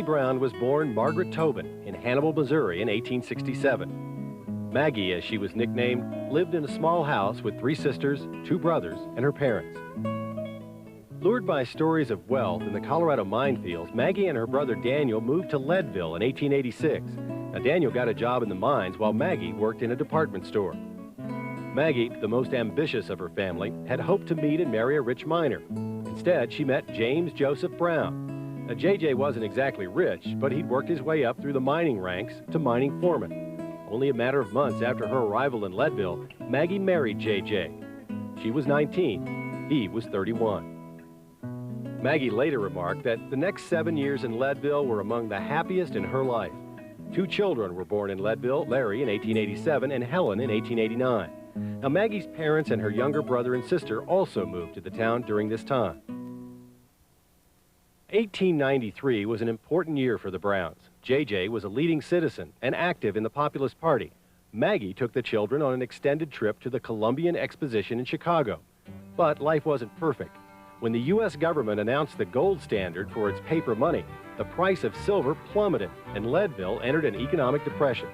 Brown was born Margaret Tobin in Hannibal, Missouri in 1867. Maggie, as she was nicknamed, lived in a small house with 3 sisters, 2 brothers, and her parents. Lured by stories of wealth in the Colorado minefields, Maggie and her brother Daniel moved to Leadville in 1886. Now, Daniel got a job in the mines while Maggie worked in a department store. Maggie, the most ambitious of her family, had hoped to meet and marry a rich miner. Instead, she met James Joseph Brown. Now, JJ wasn't exactly rich, but he'd worked his way up through the mining ranks to mining foreman. Only a matter of months after her arrival in Leadville, Maggie married JJ. She was 19. He was 31. Maggie later remarked that the next 7 years in Leadville were among the happiest in her life. 2 children were born in Leadville, Larry in 1887 and Helen in 1889. Now, Maggie's parents and her younger brother and sister also moved to the town during this time. 1893 was an important year for the Browns. JJ was a leading citizen and active in the Populist Party. Maggie took the children on an extended trip to the Columbian Exposition in Chicago. But life wasn't perfect. When the U.S. government announced the gold standard for its paper money, the price of silver plummeted and Leadville entered an economic depression.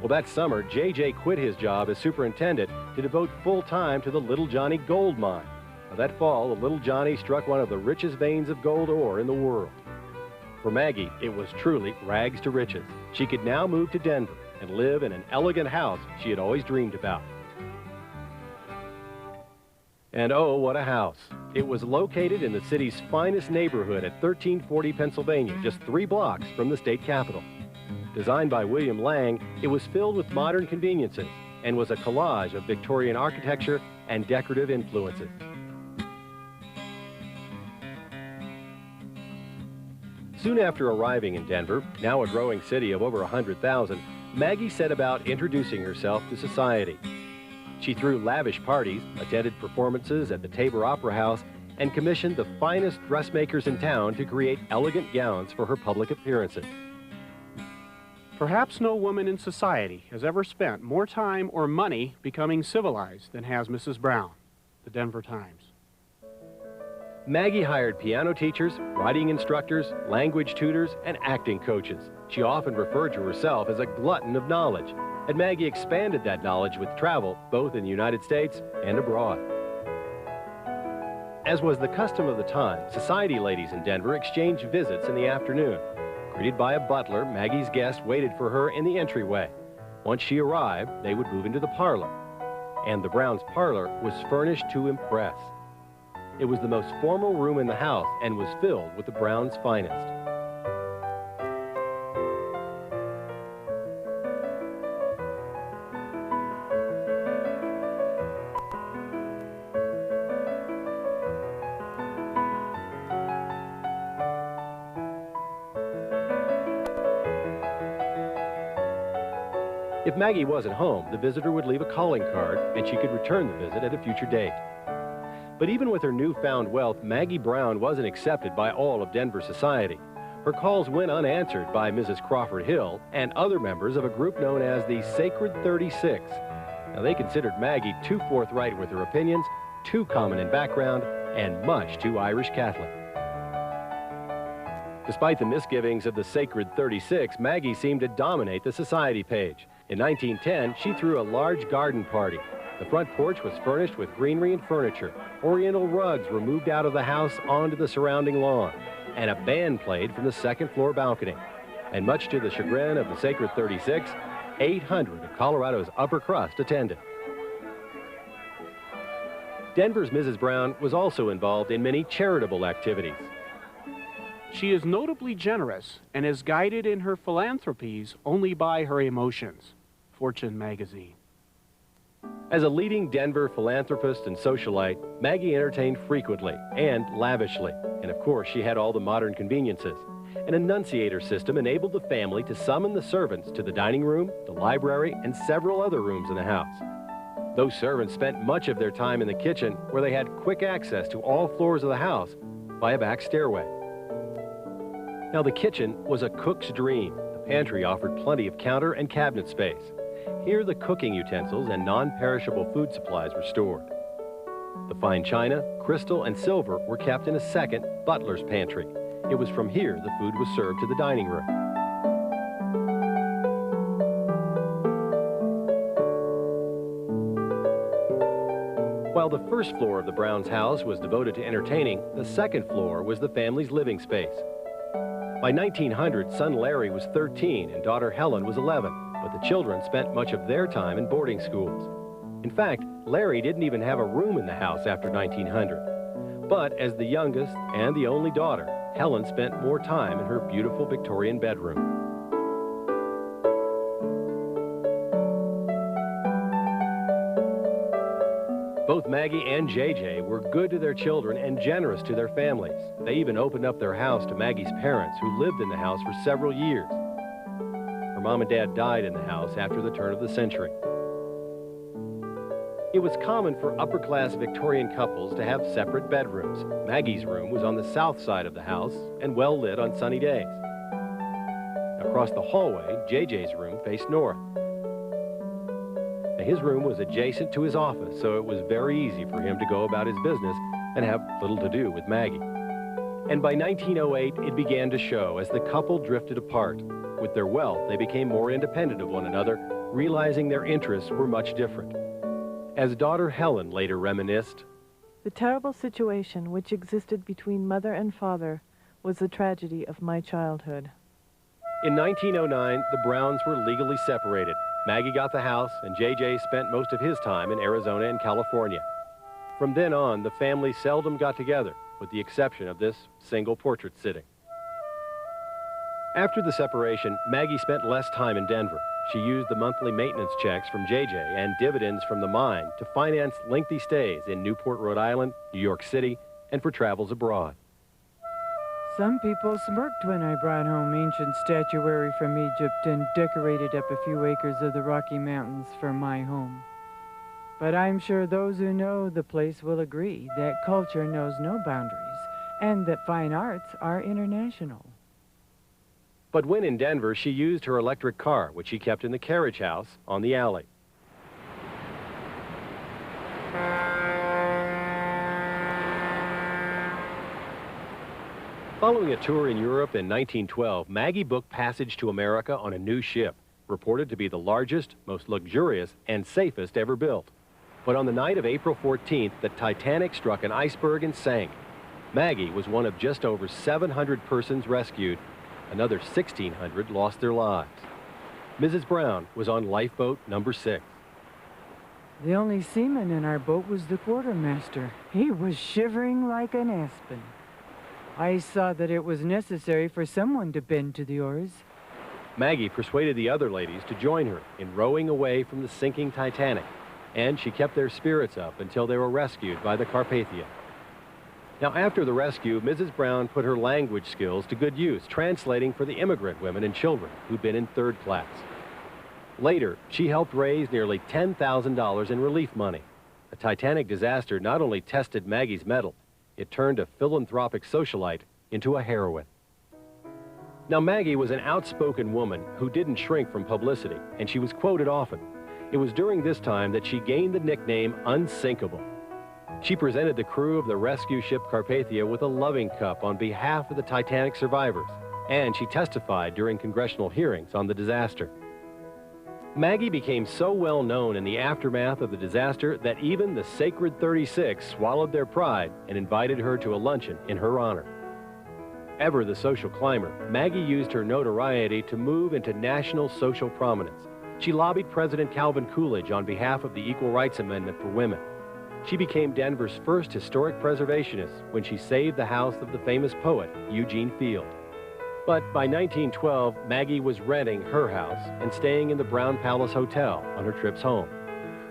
Well, that summer, JJ quit his job as superintendent to devote full time to the Little Johnny gold mine. Now, that fall, the Little Johnny struck one of the richest veins of gold ore in the world. For Maggie, it was truly rags to riches. She could now move to Denver and live in an elegant house she had always dreamed about. And oh, what a house. It was located in the city's finest neighborhood at 1340 Pennsylvania, just 3 blocks from the state capitol. Designed by William Lang, it was filled with modern conveniences and was a collage of Victorian architecture and decorative influences. Soon after arriving in Denver, now a growing city of over 100,000, Maggie set about introducing herself to society. She threw lavish parties, attended performances at the Tabor Opera House, and commissioned the finest dressmakers in town to create elegant gowns for her public appearances. Perhaps no woman in society has ever spent more time or money becoming civilized than has Mrs. Brown. The Denver Times. Maggie hired piano teachers, writing instructors, language tutors, and acting coaches. She often referred to herself as a glutton of knowledge, and Maggie expanded that knowledge with travel, both in the United States and abroad. As was the custom of the time, society ladies in Denver exchanged visits in the afternoon. Greeted by a butler, Maggie's guests waited for her in the entryway. Once she arrived, they would move into the parlor. And the Browns' parlor was furnished to impress. It was the most formal room in the house and was filled with the Browns' finest. If Maggie wasn't home, the visitor would leave a calling card and she could return the visit at a future date. But even with her newfound wealth, Maggie Brown wasn't accepted by all of Denver society. Her calls went unanswered by Mrs. Crawford Hill and other members of a group known as the Sacred 36. Now, they considered Maggie too forthright with her opinions, too common in background, and much too Irish Catholic. Despite the misgivings of the Sacred 36, Maggie seemed to dominate the society page. In 1910, she threw a large garden party. The front porch was furnished with greenery and furniture. Oriental rugs were moved out of the house onto the surrounding lawn, and a band played from the second-floor balcony. And much to the chagrin of the Sacred 36, 800 of Colorado's upper crust attended. Denver's Mrs. Brown was also involved in many charitable activities. She is notably generous and is guided in her philanthropies only by her emotions. Fortune magazine. As a leading Denver philanthropist and socialite, Maggie entertained frequently and lavishly. And of course, she had all the modern conveniences. An annunciator system enabled the family to summon the servants to the dining room, the library, and several other rooms in the house. Those servants spent much of their time in the kitchen, where they had quick access to all floors of the house by a back stairway. Now, the kitchen was a cook's dream. The pantry offered plenty of counter and cabinet space. Here, the cooking utensils and non-perishable food supplies were stored. The fine china, crystal, and silver were kept in a second butler's pantry. It was from here the food was served to the dining room. While the first floor of the Browns' house was devoted to entertaining, the second floor was the family's living space. By 1900, son Larry was 13 and daughter Helen was 11, but the children spent much of their time in boarding schools. In fact, Larry didn't even have a room in the house after 1900. But as the youngest and the only daughter, Helen spent more time in her beautiful Victorian bedroom. Both Maggie and JJ were good to their children and generous to their families. They even opened up their house to Maggie's parents, who lived in the house for several years. Her mom and dad died in the house after the turn of the century. It was common for upper-class Victorian couples to have separate bedrooms. Maggie's room was on the south side of the house and well lit on sunny days. Across the hallway, JJ's room faced north. His room was adjacent to his office, so it was very easy for him to go about his business and have little to do with Maggie. And by 1908, it began to show as the couple drifted apart. With their wealth, they became more independent of one another, realizing their interests were much different. As daughter Helen later reminisced, "The terrible situation which existed between mother and father was the tragedy of my childhood." In 1909, the Browns were legally separated. Maggie got the house, and JJ spent most of his time in Arizona and California. From then on, the family seldom got together, with the exception of this single portrait sitting. After the separation, Maggie spent less time in Denver. She used the monthly maintenance checks from JJ and dividends from the mine to finance lengthy stays in Newport, Rhode Island, New York City, and for travels abroad. Some people smirked when I brought home ancient statuary from Egypt and decorated up a few acres of the Rocky Mountains for my home. But I'm sure those who know the place will agree that culture knows no boundaries and that fine arts are international. But when in Denver, she used her electric car, which she kept in the carriage house on the alley. Following a tour in Europe in 1912, Maggie booked passage to America on a new ship, reported to be the largest, most luxurious, and safest ever built. But on the night of April 14th, the Titanic struck an iceberg and sank. Maggie was one of just over 700 persons rescued. Another 1,600 lost their lives. Mrs. Brown was on lifeboat number 6. The only seaman in our boat was the quartermaster. He was shivering like an aspen. I saw that it was necessary for someone to bend to the oars. Maggie persuaded the other ladies to join her in rowing away from the sinking Titanic, and she kept their spirits up until they were rescued by the Carpathia. Now, after the rescue, Mrs. Brown put her language skills to good use, translating for the immigrant women and children who'd been in third class. Later, she helped raise nearly $10,000 in relief money. The Titanic disaster not only tested Maggie's mettle, it turned a philanthropic socialite into a heroine. Now, Maggie was an outspoken woman who didn't shrink from publicity, and she was quoted often. It was during this time that she gained the nickname Unsinkable. She presented the crew of the rescue ship Carpathia with a loving cup on behalf of the Titanic survivors, and she testified during congressional hearings on the disaster. Maggie became so well known in the aftermath of the disaster that even the Sacred 36 swallowed their pride and invited her to a luncheon in her honor. Ever the social climber, Maggie used her notoriety to move into national social prominence. She lobbied President Calvin Coolidge on behalf of the Equal Rights Amendment for women. She became Denver's first historic preservationist when she saved the house of the famous poet Eugene Field. But by 1912, Maggie was renting her house and staying in the Brown Palace Hotel on her trips home.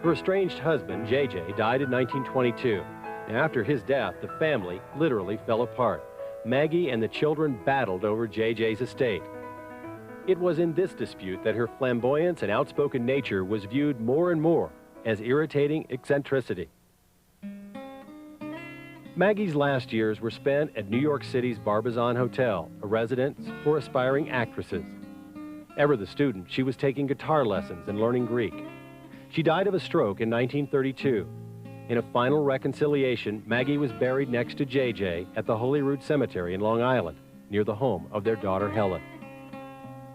Her estranged husband, JJ, died in 1922. And after his death, the family literally fell apart. Maggie and the children battled over JJ's estate. It was in this dispute that her flamboyance and outspoken nature was viewed more and more as irritating eccentricity. Maggie's last years were spent at New York City's Barbizon Hotel, a residence for aspiring actresses. Ever the student, she was taking guitar lessons and learning Greek. She died of a stroke in 1932. In a final reconciliation, Maggie was buried next to JJ at the Holyrood Cemetery in Long Island, near the home of their daughter Helen.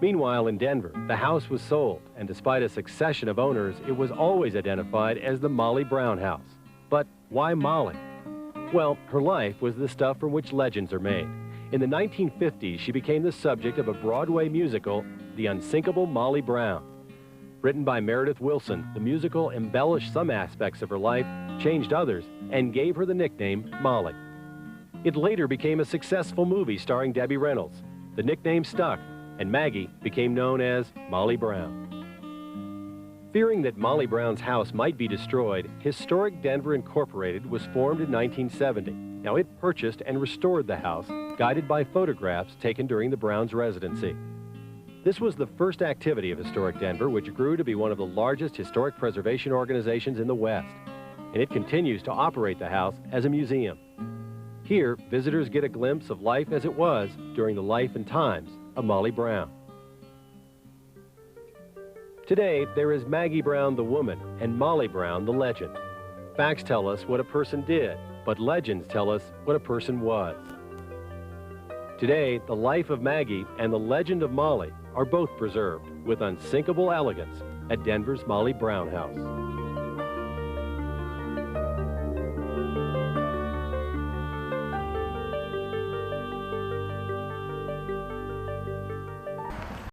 Meanwhile, in Denver, the house was sold, and despite a succession of owners, it was always identified as the Molly Brown house. But why Molly? Well, her life was the stuff from which legends are made. In the 1950s, she became the subject of a Broadway musical, The Unsinkable Molly Brown. Written by Meredith Willson, the musical embellished some aspects of her life, changed others, and gave her the nickname Molly. It later became a successful movie starring Debbie Reynolds. The nickname stuck, and Maggie became known as Molly Brown. Fearing that Molly Brown's house might be destroyed, Historic Denver Incorporated was formed in 1970. Now, it purchased and restored the house, guided by photographs taken during the Browns' residency. This was the first activity of Historic Denver, which grew to be one of the largest historic preservation organizations in the West. And it continues to operate the house as a museum. Here, visitors get a glimpse of life as it was during the life and times of Molly Brown. Today, there is Maggie Brown the woman and Molly Brown the legend. Facts tell us what a person did, but legends tell us what a person was. Today, the life of Maggie and the legend of Molly are both preserved with unsinkable elegance at Denver's Molly Brown House.